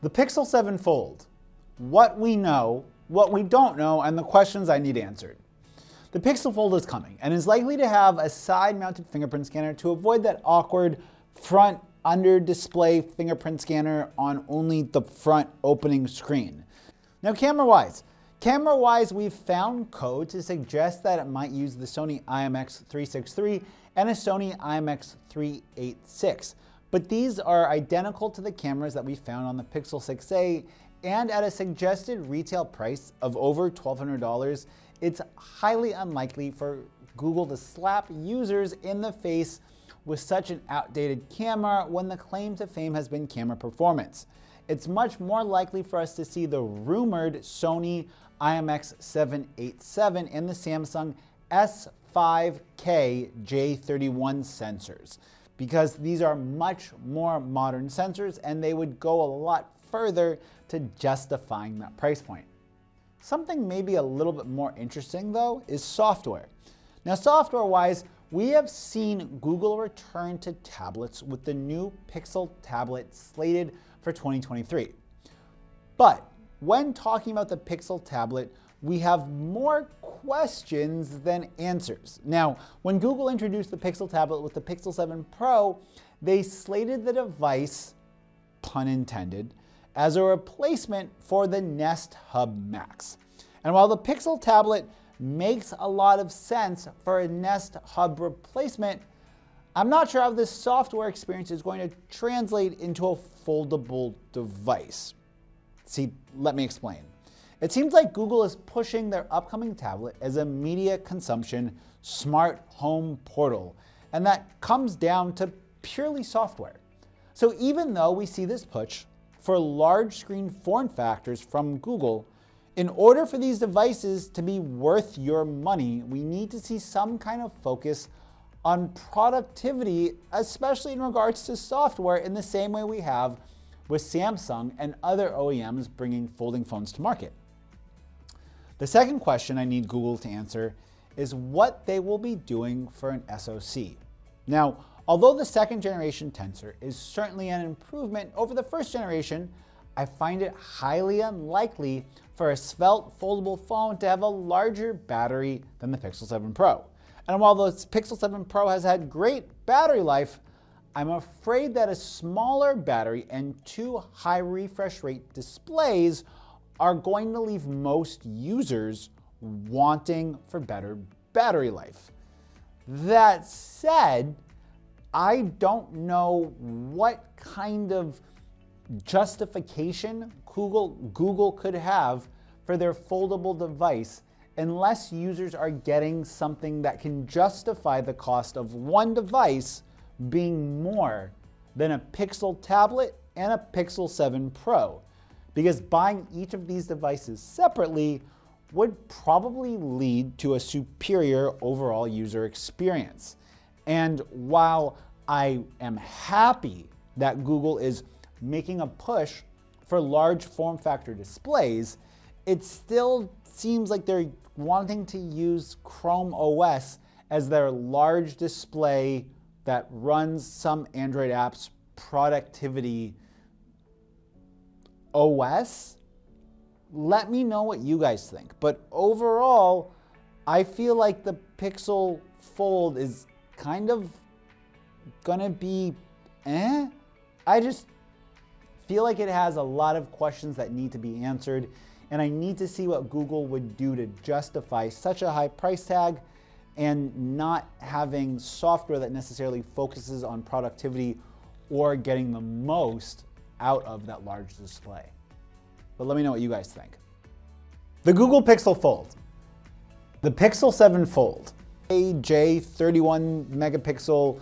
The Pixel 7 Fold. What we know, what we don't know, and the questions I need answered. The Pixel Fold is coming and is likely to have a side-mounted fingerprint scanner to avoid that awkward front under-display fingerprint scanner on only the front opening screen. Now camera-wise, we've found code to suggest that it might use the Sony IMX363 and a Sony IMX386. But these are identical to the cameras that we found on the Pixel 6a, and at a suggested retail price of over $1,200, it's highly unlikely for Google to slap users in the face with such an outdated camera when the claim to fame has been camera performance. It's much more likely for us to see the rumored Sony IMX787 and the Samsung S5K J31 sensors, because these are much more modern sensors and they would go a lot further to justifying that price point. Something maybe a little bit more interesting though is software. Now software-wise, we have seen Google return to tablets with the new Pixel tablet slated for 2023. But when talking about the Pixel tablet, we have more questions than answers. Now, when Google introduced the Pixel tablet with the Pixel 7 Pro, they slated the device, pun intended, as a replacement for the Nest Hub Max. And while the Pixel tablet makes a lot of sense for a Nest Hub replacement, I'm not sure how this software experience is going to translate into a foldable device. See, let me explain. It seems like Google is pushing their upcoming tablet as a media consumption smart home portal, and that comes down to purely software. So even though we see this push for large screen form factors from Google, in order for these devices to be worth your money, we need to see some kind of focus on productivity, especially in regards to software, in the same way we have with Samsung and other OEMs bringing folding phones to market. The second question I need Google to answer is what they will be doing for an SoC. Now, although the second generation Tensor is certainly an improvement over the first generation, I find it highly unlikely for a svelte foldable phone to have a larger battery than the Pixel 7 Pro. And while the Pixel 7 Pro has had great battery life, I'm afraid that a smaller battery and two high refresh rate displays are going to leave most users wanting for better battery life. That said, I don't know what kind of justification Google could have for their foldable device unless users are getting something that can justify the cost of one device being more than a Pixel tablet and a Pixel 7 Pro. Because buying each of these devices separately would probably lead to a superior overall user experience. And while I am happy that Google is making a push for large form factor displays, it still seems like they're wanting to use Chrome OS as their large display that runs some Android apps productivity OS. Let me know what you guys think. But overall, I feel like the Pixel Fold is kind of gonna be I just feel like it has a lot of questions that need to be answered, and I need to see what Google would do to justify such a high price tag and not having software that necessarily focuses on productivity or getting the most out of that large display. But let me know what you guys think. The Google Pixel Fold. The Pixel 7 Fold. AJ31 megapixel